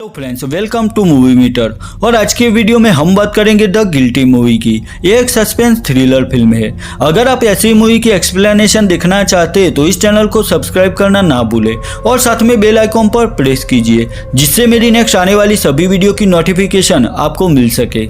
Hello friends, welcome to movie meter. और आज के वीडियो में हम बात करेंगे द गिल्टी मूवी की। ये एक सस्पेंस थ्रिलर फिल्म है। अगर आप ऐसी मूवी की एक्सप्लेनेशन देखना चाहते हैं तो इस चैनल को सब्सक्राइब करना ना भूलें और साथ में बेल आइकॉन पर प्रेस कीजिए, जिससे मेरी नेक्स्ट आने वाली सभी वीडियो की नोटिफिकेशन आपको मिल सके।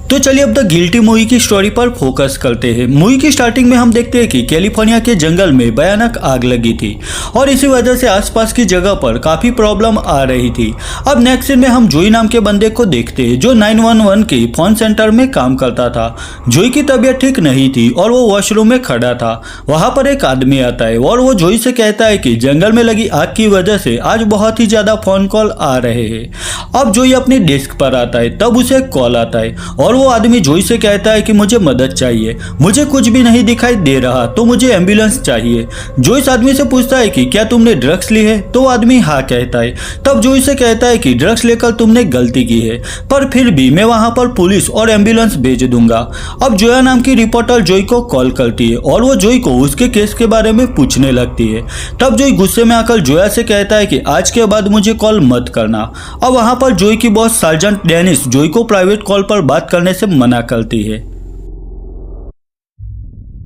तो चलिए अब द गिल्टी मूवी की स्टोरी पर फोकस करते हैं। मूवी की स्टार्टिंग में हम देखते हैं कि कैलिफोर्निया के जंगल में भयानक आग लगी थी और इसी वजह से आसपास की जगह पर काफी प्रॉब्लम आ रही थी। अब नेक्स्ट सीन में हम जोई नाम के बंदे को देखते हैं जो 911 के फोन सेंटर में काम करता था। जोई की तबीयत ठीक नहीं थी और वो वॉशरूम में खड़ा था। वहां पर एक आदमी आता है और वो जोई से कहता है कि जंगल में लगी आग की वजह से आज बहुत ही ज्यादा फोन कॉल आ रहे हैं। अब जोई अपनी डेस्क पर आता है, तब उसे कॉल आता है और वो आदमी जोई से कहता है कि मुझे मदद चाहिए, मुझे कुछ भी नहीं दिखाई दे रहा तो मुझे एम्बुलेंस चाहिए। जोई इस आदमी से पूछता है कि क्या तुमने ड्रग्स ली है, तो वो आदमी हाँ कहता है। तब जोई से कहता है कि ड्रग्स लेकर तुमने गलती की है, पर फिर भी मैं वहां पर पुलिस और एम्बुलेंस भेज दूंगा। अब जोया नाम की रिपोर्टर जोई को कॉल करती है और वो जोई को उसके केस के बारे में पूछने लगती है। तब जोई गुस्से में आकर जोया से कहता है कि आज के बाद मुझे कॉल मत करना। अब वहां पर जोई की बॉस सार्जेंट डेनिस जोई को प्राइवेट कॉल पर बात करने से मना करती है।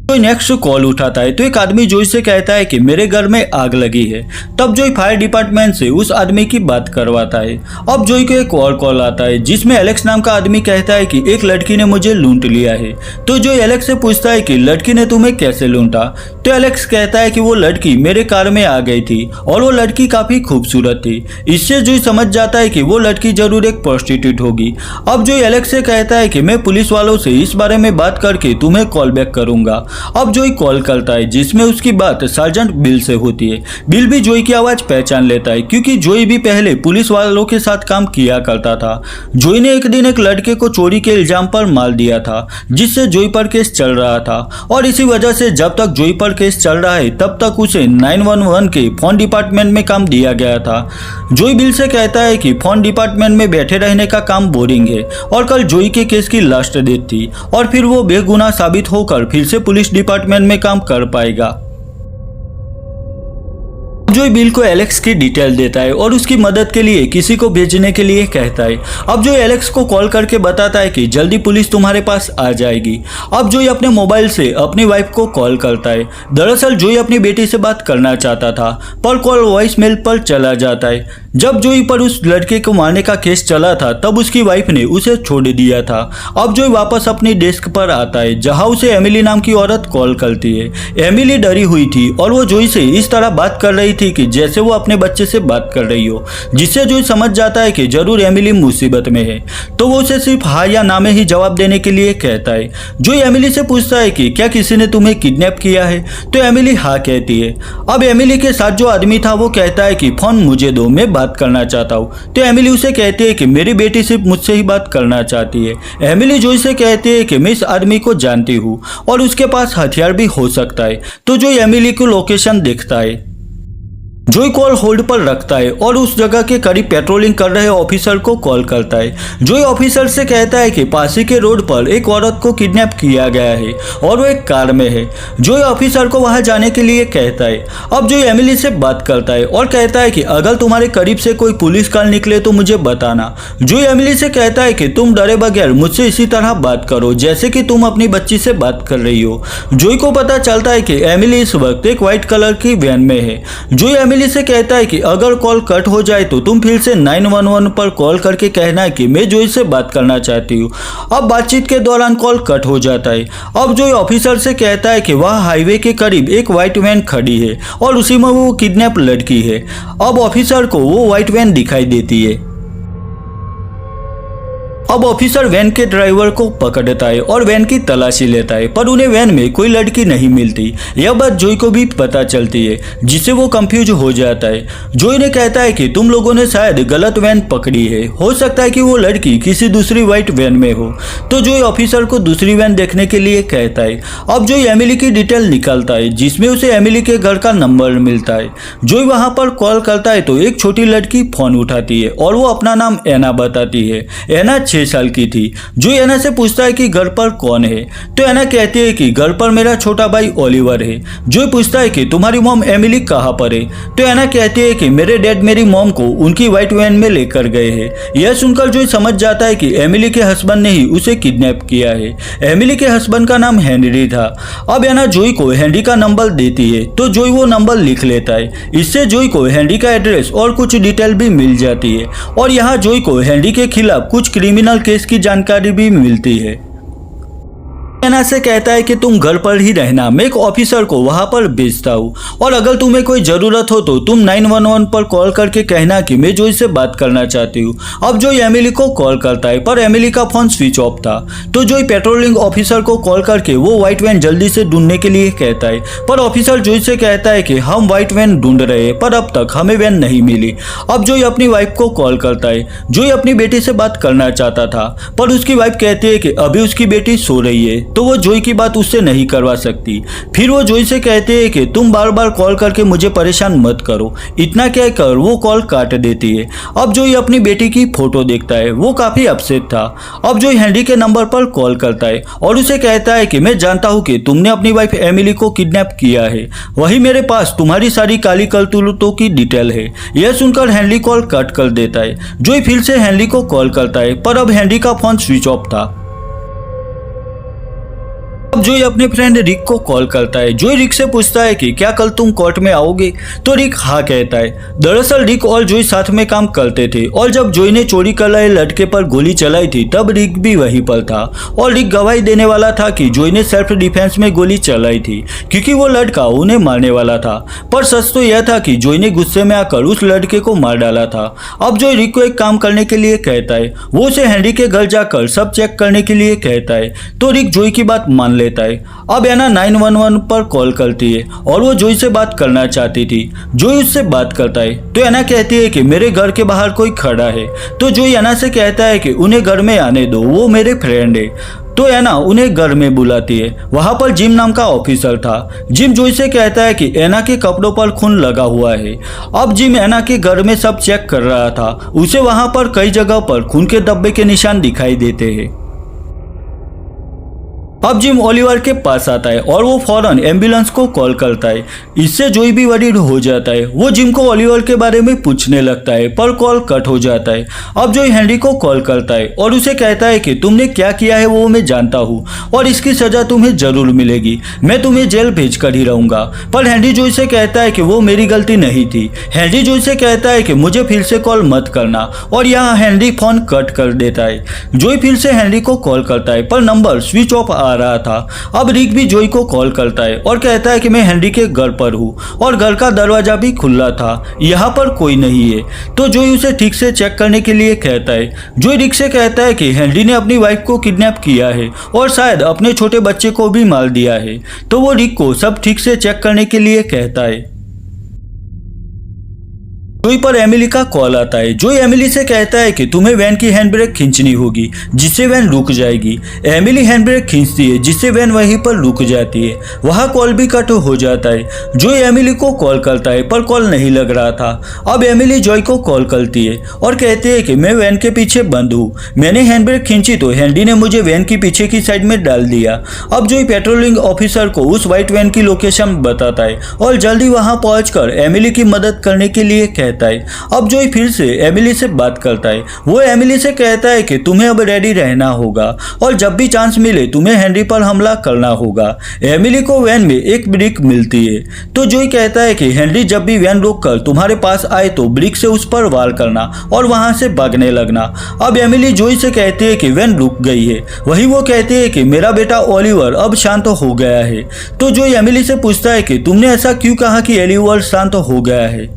जोई नेक्स्ट कॉल उठाता है तो एक आदमी जोई से कहता है कि मेरे घर में आग लगी है। तब जोई फायर डिपार्टमेंट से उस आदमी की बात करवाता है। अब जोई को एक और कॉल आता है जिसमें एलेक्स नाम का आदमी कहता है कि एक लड़की ने मुझे लूट लिया है। तो जोई एलेक्स से पूछता है कि लड़की ने तुम्हें कैसे लूटा। तो एलेक्स कहता है कि वो लड़की मेरे कार में आ गई थी और वो लड़की काफी खूबसूरत थी। इससे जोई समझ जाता है कि वो लड़की जरूर एक प्रोस्टिट्यूट होगी। अब जोई एलेक्स से कहता है कि मैं पुलिस वालों से इस बारे में बात करके तुम्हें कॉल बैक करूंगा। अब जोई कॉल करता है जिसमें उसकी बात सार्जेंट बिल से होती है। बिल भी जोई की आवाज पहचान लेता है क्योंकि जोई भी पहले पुलिस वालों के साथ काम किया करता था। जोई ने एक दिन एक लड़के को चोरी के इल्जाम पर मार दिया था जिससे जोई पर केस चल रहा था और इसी वजह से जब तक जोई पर केस चल रहा है तब तक उसे 911 के फोन डिपार्टमेंट में काम दिया गया था। जोई बिल से कहता है कि फोन डिपार्टमेंट में बैठे रहने का काम बोरिंग है और कल जोई के केस की लास्ट डेट थी और फिर वो बेगुनाह साबित होकर फिर से पुलिस डिपार्टमेंट में काम कर पाएगा। जोई बिल को एलेक्स की डिटेल देता है और उसकी मदद के लिए किसी को भेजने के लिए कहता है। अब जोई एलेक्स को कॉल करके बताता है कि जल्दी पुलिस तुम्हारे पास आ जाएगी। अब जोई अपने मोबाइल से अपनी वाइफ को कॉल करता है। दरअसल जोई अपनी बेटी से बात करना चाहता था पर कॉल वॉइस मेल पर चला जाता है। जब जोई पर उस लड़के को मारने का केस चला था तब उसकी वाइफ ने उसे छोड़ दिया था। अब जोई वापस अपनी डेस्क पर आता है जहां उसे एमिली नाम की औरत कॉल करती है। एमिली डरी हुई थी और वो जोई से इस तरह बात कर रही थी कि जैसे वो अपने बच्चे से बात कर रही हो, जिससे जोई समझ जाता है कि जरूर एमिली मुसीबत में है। तो वो उसे सिर्फ हाँ या ना में ही जवाब देने के लिए कहता है। जोई एमिली से पूछता है कि क्या किसी ने तुम्हें किडनैप किया है, तो एमिली हाँ कहती है। अब एमिली के साथ जो आदमी था वो कहता है कि फोन मुझे दो, मैं बात करना चाहता हूँ। तो एमिली उसे कहती है कि मेरी बेटी सिर्फ मुझसे ही बात करना चाहती है। एमिली जोई से कहती है कि मैं इस आदमी को जानती हूँ और उसके पास हथियार भी हो सकता है। तो जोई एमिली को लोकेशन देखता है। जोई कॉल होल्ड पर रखता है और उस जगह के करीब पेट्रोलिंग कर रहे ऑफिसर को कॉल करता है। जोई ऑफिसर से कहता है कि पासी के रोड पर एक औरत को किडनैप किया गया है और वो एक कार में है। जोई ऑफिसर को वहां जाने के लिए कहता है। अब जोई एमिली से बात करता है और कहता है कि अगर तुम्हारे करीब से कोई पुलिस कार निकले तो मुझे बताना। जोई एमिली से कहता है कि तुम डरे बगैर मुझसे इसी तरह बात करो जैसे कि तुम अपनी बच्ची से बात कर रही हो। जोई को पता चलता है कि एमिली इस वक्त एक व्हाइट कलर की वैन में है। जोई एमिली से कहता है कि अगर कॉल कट हो जाए तो तुम फिर से 911 पर कॉल करके कहना है कि मैं जोई से बात करना चाहती हूँ। अब बातचीत के दौरान कॉल कट हो जाता है। अब जोई ऑफिसर से कहता है कि वह हाईवे के करीब एक व्हाइट वैन खड़ी है और उसी में वो किडनैप लड़की है। अब ऑफिसर को वो व्हाइट वैन दिखाई देती है। अब ऑफिसर वैन के ड्राइवर को पकड़ता है और वैन की तलाशी लेता है पर उन्हें वैन में कोई लड़की नहीं मिलती। यह बात जोई को भी पता चलती है जिससे वो कंफ्यूज हो जाता है। जोई ने कहता है कि तुम लोगों ने शायद गलत वैन पकड़ी है, हो सकता है कि वो लड़की किसी दूसरी व्हाइट वैन में हो। तो जोई ऑफिसर को दूसरी वैन देखने के लिए कहता है। अब जोई एमिली की डिटेल निकालता है जिसमें उसे एमिली के घर का नंबर मिलता है। जोई वहां पर कॉल करता है तो एक छोटी लड़की फोन उठाती है और वो अपना नाम एना बताती है। एना 6 6 साल की थी। जो एना से पूछता है कि घर पर कौन है, तो एना कहती है कि घर पर मेरा छोटा भाई ओलिवर है। जो पूछता है कि तुम्हारी मॉम एमिली कहाँ पर है, तो एना कहती है कि मेरे डैड मेरी मॉम को उनकी व्हाइट वैन में लेकर गए हैं। यह सुनकर जो समझ जाता है कि एमिली के हस्बैंड ने ही उसे किडनैप किया है। एमिली के हस्बैंड का नाम हेनरी था। अब एना जोई को हेनरी का नंबर देती है, तो जोई वो नंबर लिख लेता है। इससे जोई को हेनरी का एड्रेस और कुछ डिटेल भी मिल जाती है और यहाँ जोई को हेनरी के खिलाफ कुछ क्रिमिनल केस की जानकारी भी मिलती है। एना से कहता है कि तुम घर पर ही रहना, मैं एक ऑफिसर को वहां पर भेजता हूँ और अगर तुम्हें कोई ज़रूरत हो तो तुम 911 पर कॉल करके कहना कि मैं जोई से बात करना चाहती हूँ। अब जोई एमिली को कॉल करता है पर एमिली का फ़ोन स्विच ऑफ था, तो जोई पेट्रोलिंग ऑफिसर को कॉल करके वो व्हाइट वैन जल्दी से ढूंढने के लिए कहता है। पर ऑफिसर जोई से कहता है कि हम व्हाइट वैन ढूंढ रहे हैं पर अब तक हमें वैन नहीं मिली। अब जोई अपनी वाइफ को कॉल करता है। जोई अपनी बेटी से बात करना चाहता था पर उसकी वाइफ कहती है कि अभी उसकी बेटी सो रही है, तो वो जोई की बात उससे नहीं करवा सकती। फिर वो जोई से कहते हैं कि तुम बार बार कॉल करके मुझे परेशान मत करो। इतना कहकर वो कॉल काट देती है। अब जोई अपनी बेटी की फोटो देखता है, वो काफी अपसेट था। अब जोई हेनरी के नंबर पर कॉल करता है और उसे कहता है कि मैं जानता हूँ कि तुमने अपनी वाइफ एमिली को किडनैप किया है, वही मेरे पास तुम्हारी सारी काली करतूतों की डिटेल है। यह सुनकर हेनरी कॉल कट कर देता है। जोई फिर से हेनरी को कॉल करता है पर अब हेनरी का फोन स्विच ऑफ था। अब जोई अपने फ्रेंड रिक को कॉल करता है। जोई रिक से पूछता है कि क्या कल तुम कोर्ट में आओगे, तो रिक हाँ कहता है। दरअसल रिक और जोई साथ में काम करते थे और जब जोई ने चोरी कर लाए लड़के पर गोली चलाई थी तब रिक भी वहीं पर था और रिक गवाही देने वाला था कि जोई ने सेल्फ डिफेंस में गोली चलाई थी क्योंकि वो लड़का उन्हें मारने वाला था। पर सच तो यह था कि जोई ने गुस्से में आकर उस लड़के को मार डाला था। अब जोई रिक को एक काम करने के लिए कहता है, वो उसे हेनरी के घर जाकर सब चेक करने के लिए कहता है, तो रिक जोई की बात मान लेता है। अब एना 911 पर कॉल करती है और वो जोई से बात करना चाहती थी। जोई उससे बात करता है तो एना कहती है कि मेरे घर के बाहर कोई खड़ा है, तो जोई एना से कहता है कि उन्हें घर में आने दो, वो मेरे फ्रेंड है। तो एना उन्हें घर में बुलाती है। वहां पर जिम नाम का ऑफिसर था। जिम जोई से कहता है कि एना के कपड़ों पर खून लगा हुआ है। अब जिम एना के घर में सब चेक कर रहा था। उसे वहां पर कई जगह पर खून के धब्बे के निशान दिखाई देते हैं। अब जिम ओलिवर के पास आता है और वो फौरन एम्बुलेंस को कॉल करता है। इससे जोई भी वरीड हो जाता है। वो जिम को ओलिवर के बारे में पूछने लगता है पर कॉल कट हो जाता है। अब जोई हेनरी को कॉल करता है और उसे कहता है कि तुमने क्या किया है वो मैं जानता हूँ और इसकी सजा तुम्हें जरूर मिलेगी, मैं तुम्हें जेल भेज कर ही रहूंगा। पर हेनरी जोई से कहता है कि वो मेरी गलती नहीं थी। हेनरी जोई से कहता है कि मुझे फिर से कॉल मत करना और यहाँ हेनरी फोन कट कर देता है। जोई फिर से हेनरी को कॉल करता है पर नंबर स्विच ऑफ आ रहा था। अब रिक भी जोई को कॉल करता है और कहता है कि मैं हेनरी के घर पर हूँ और घर का दरवाजा भी खुला था, यहाँ पर कोई नहीं है। तो जोई उसे ठीक से चेक करने के लिए कहता है। जोई रिक से कहता है कि हेनरी ने अपनी वाइफ को किडनैप किया है और शायद अपने छोटे बच्चे को भी मार दिया है। तो वो रिक को सब ठीक से चेक करने के लिए कहता है। जोई पर एमिली का कॉल आता है। जोई एमिली से कहता है कि तुम्हें वैन की हैंड ब्रेक खींचनी होगी जिससे वैन रुक जाएगी। एमिली हैंड ब्रेक खींचती है जिससे वैन वहीं पर रुक जाती है। वहाँ कॉल भी कट हो जाता है। जोई एमिली को कॉल करता है पर कॉल नहीं लग रहा था। अब एमिली जोई को कॉल करती है और कहती है कि मैं वैन के पीछे बंद हूँ, मैंने हैंड ब्रेक खींची तो हेनरी ने मुझे वैन की पीछे की साइड में डाल दिया। अब जोई पेट्रोलिंग ऑफिसर को उस व्हाइट वैन की लोकेशन बताता है और जल्दी वहाँ पहुँचकर एमिली की मदद करने के लिए कहता है। अब जोई फिर से एमिली से बात करता है। वो एमिली से कहता है कि तुम्हें अब रेडी रहना होगा और जब भी चांस मिले तुम्हें हेनरी पर हमला करना होगा। एमिली को वैन में एक ब्रिक मिलती है, तो जोई कहता है कि हेनरी जब भी वैन रोककर तुम्हारे पास आए तो ब्रिक से उस पर वार करना और वहां से भागने लगना। अब एमिली जोई से कहती है कि वैन रुक गई है। वही वो कहती है कि मेरा बेटा ओलिवर अब शांत हो गया है। तो जोई एमिली से पूछता है कि तुमने ऐसा क्यों कहा कि ओलिवर शांत हो गया है।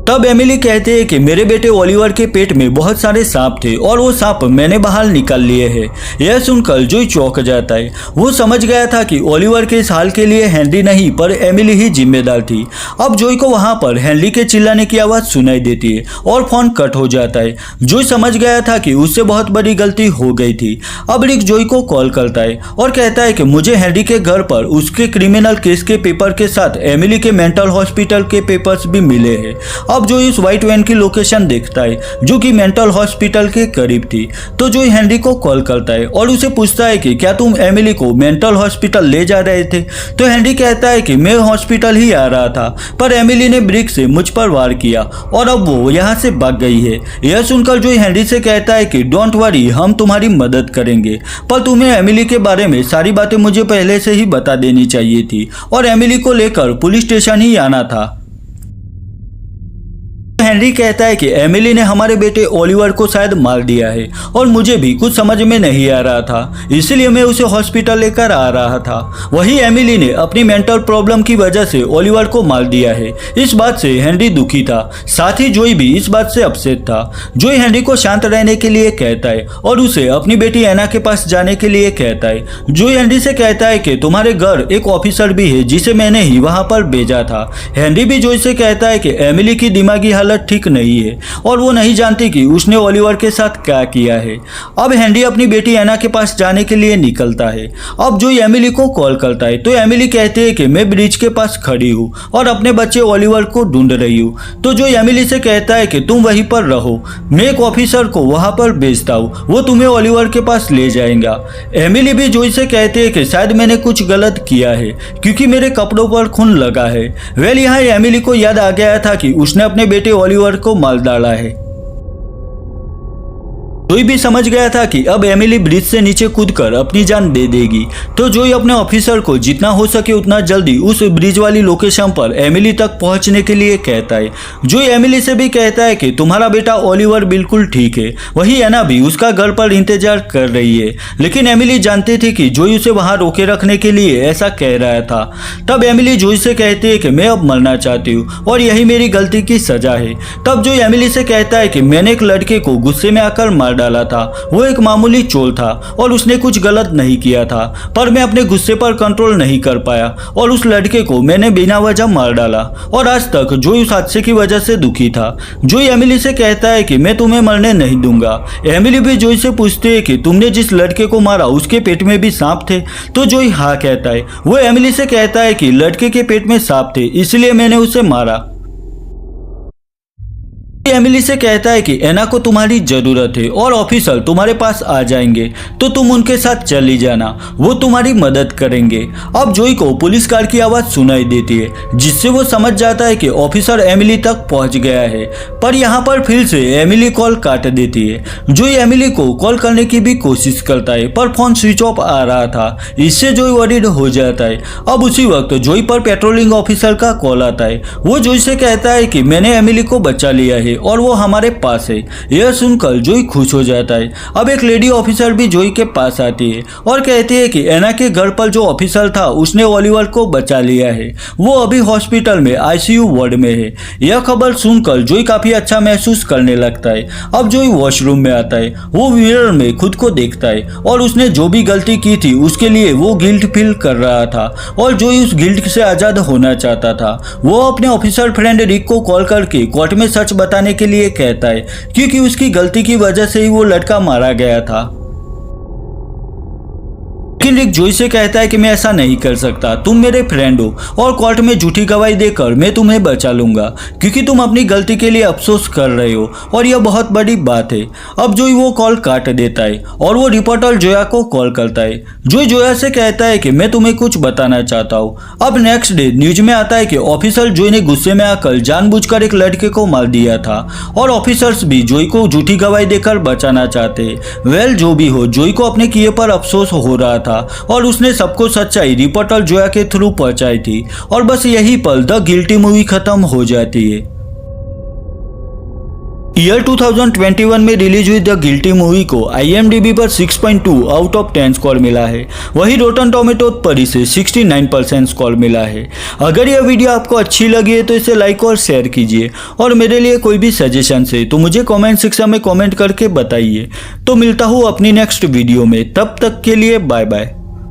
तब एमिली कहते हैं कि मेरे बेटे ओलिवर के पेट में बहुत सारे सांप थे और वो सांप मैंने बाहर निकाल लिए हैं। यह सुनकर जोई चौंक जाता है। वो समझ गया था कि ओलिवर के इस हाल के लिए हेनरी नहीं पर एमिली ही जिम्मेदार थी। अब जोई को वहां पर हेनरी के चिल्लाने की आवाज़ सुनाई देती है और फोन कट हो जाता है। जोई समझ गया था कि उससे बहुत बड़ी गलती हो गई थी। अब रिक जोई को कॉल करता है और कहता है कि मुझे हेनरी के घर पर उसके क्रिमिनल केस के पेपर के साथ एमिली के मेंटल हॉस्पिटल के पेपर्स भी मिले हैं। अब जोई उस व्हाइट वैन की लोकेशन देखता है जो कि मेंटल हॉस्पिटल के करीब थी। तो जोई हेनरी को कॉल करता है और उसे पूछता है कि क्या तुम एमिली को मेंटल हॉस्पिटल ले जा रहे थे। तो हेनरी कहता है कि मैं हॉस्पिटल ही आ रहा था, पर एमिली ने ब्रिक से मुझ पर वार किया और अब वो यहाँ से भाग गई है। यह सुनकर जोई हेनरी से कहता है कि डोंट वरी, हम तुम्हारी मदद करेंगे, पर तुम्हें एमिली के बारे में सारी बातें मुझे पहले से ही बता देनी चाहिए थी और एमिली को लेकर पुलिस स्टेशन ही आना था। हेनरी कहता है कि एमिली ने हमारे बेटे ओलिवर को शायद मार दिया है और मुझे भी कुछ समझ में नहीं आ रहा था, इसलिए मैं उसे हॉस्पिटल लेकर आ रहा था। वही एमिली ने अपनी मेंटल प्रॉब्लम की वजह से ओलिवर को मार दिया है। इस बात से हेनरी दुखी था, साथ ही जोई भी इस बात से अपसेट था। जोई हेनरी को शांत रहने के लिए कहता है और उसे अपनी बेटी एना के पास जाने के लिए कहता है। जोई हेनरी से कहता है कि तुम्हारे घर एक ऑफिसर भी है जिसे मैंने ही वहां पर भेजा था। हेनरी भी जोई से कहता है कि एमिली की दिमागी हालत ठीक नहीं है और वो नहीं जानती कि उसने ओलिवर के साथ क्या किया है। अब हेनरी अपनी बेटी एना के पास जाने के लिए निकलता है। अब जो एमिली को कॉल करता है तो एमिली कहती है कि मैं ब्रिज के पास खड़ी हूँ और अपने बच्चे ओलिवर को ढूंढ रही हूँ। तो जो एमिली से कहता है कि तुम वहीं पर रहो, मैं एक ऑफिसर को वहां पर भेजता हूँ, वो तुम्हें ओलिवर के पास ले जाएगा। एमिली भी जोई से कहती है कि शायद मैंने कुछ गलत किया है क्योंकि मेरे कपड़ों पर खून लगा है। वेल यहाँ एमिली को याद आ गया था कि उसने अपने बेटे ओलिवर को मार डाला है। जोई भी समझ गया था कि अब एमिली ब्रिज से नीचे कूदकर अपनी जान दे देगी। तो जोई अपने ऑफिसर को जितना हो सके उतना जल्दी उस ब्रिज वाली लोकेशन पर एमिली तक पहुंचने के लिए कहता है। जोई एमिली से भी कहता है कि तुम्हारा बेटा ओलिवर बिल्कुल ठीक है। वही एना भी उसका घर पर इंतजार कर रही है, लेकिन एमिली जानती थी कि जोई उसे वहां रोके रखने के लिए ऐसा कह रहा था। तब एमिली जोई से कहती है कि मैं अब मरना चाहती हूँ और यही मेरी गलती की सजा है। तब जोई एमिली से कहता है कि मैंने एक लड़के को गुस्से में आकर मार डाला था। वो एक मामूली चोर था और उसने कुछ गलत नहीं किया था, पर मैं अपने गुस्से पर कंट्रोल नहीं कर पाया और उस लड़के को मैंने बिना वजह मार डाला और आज तक जोई उस हादसे की वजह से दुखी था। जोई एमिली से कहता है कि मैं तुम्हें मरने नहीं दूंगा। एमिली भी जोई से पूछती है कि तुमने जिस लड़के को मारा उसके पेट में भी सांप थे। तो जोई हाँ कहता है। वो एमिली से कहता है कि लड़के के पेट में सांप थे इसलिए मैंने उसे मारा। एमिली से कहता है कि एना को तुम्हारी जरूरत है और ऑफिसर तुम्हारे पास आ जाएंगे तो तुम उनके साथ चली जाना, वो तुम्हारी मदद करेंगे। अब जोई को पुलिस कार की आवाज सुनाई देती है जिससे वो समझ जाता है कि ऑफिसर एमिली तक पहुंच गया है, पर यहाँ पर फिर से एमिली कॉल काट देती है। जोई एमिली को कॉल करने की भी कोशिश करता है पर फोन स्विच ऑफ आ रहा था, इससे जोई वरीड हो जाता है। अब उसी वक्त जोई पर पेट्रोलिंग ऑफिसर का कॉल आता है। वो जोई से कहता है कि मैंने एमिली को बचा लिया है और वो हमारे पास है। यह सुनकर जोई खुश हो जाता है। अब एक लेडी ऑफिसर भी जोई के पास आती है और कहती है कि एना के घर पर जो ऑफिसर था उसने ओलिवर को बचा लिया है, वो अभी हॉस्पिटल में आईसीयू वार्ड में है। यह खबर सुनकर जोई काफी अच्छा महसूस करने लगता है। अब जोई वॉशरूम में आता है, वो मिरर में खुद को देखता है और उसने जो भी गलती की थी उसके लिए वो गिल्ट फील कर रहा था और जोई उस गिल्ट से आजाद होना चाहता था। वो अपने ऑफिसर फ्रेंड रिक को कॉल करके कोर्ट में सच बताने के लिए कहता है क्योंकि उसकी गलती की वजह से ही वो लड़का मारा गया था। लेकिन रिक जोई से कहता है कि मैं ऐसा नहीं कर सकता, तुम मेरे फ्रेंड हो और कोर्ट में झूठी गवाही देकर मैं तुम्हें बचा लूंगा क्योंकि तुम अपनी गलती के लिए अफसोस कर रहे हो और यह बहुत बड़ी बात है। अब जोई वो कॉल काट देता है और वो रिपोर्टर जोया को कॉल करता है। जोई जोया से कहता है कि मैं तुम्हें कुछ बताना चाहता हूँ। अब नेक्स्ट डे न्यूज में आता है कि ऑफिसर जोई ने गुस्से में आकर जानबूझकर एक लड़के को मार दिया था और ऑफिसर्स भी जोई को झूठी गवाही देकर बचाना चाहते। वेल जो भी हो, जोई को अपने किए पर अफसोस हो रहा था और उसने सबको सच्चाई रिपोर्टर जोया के थ्रू पहुंचाई थी और बस यही पल द गिल्टी मूवी खत्म हो जाती है। ईयर 2021 में रिलीज हुई द गिल्टी मूवी को IMDb पर 6.2 आउट ऑफ 10 स्कोर मिला है। वही रोटन टोमेटो पर इसे 69% स्कोर मिला है। अगर यह वीडियो आपको अच्छी लगी है तो इसे लाइक और शेयर कीजिए और मेरे लिए कोई भी सजेशन है तो मुझे कमेंट सेक्शन में कमेंट करके बताइए। तो मिलता हूँ अपनी नेक्स्ट वीडियो में, तब तक के लिए बाय बाय।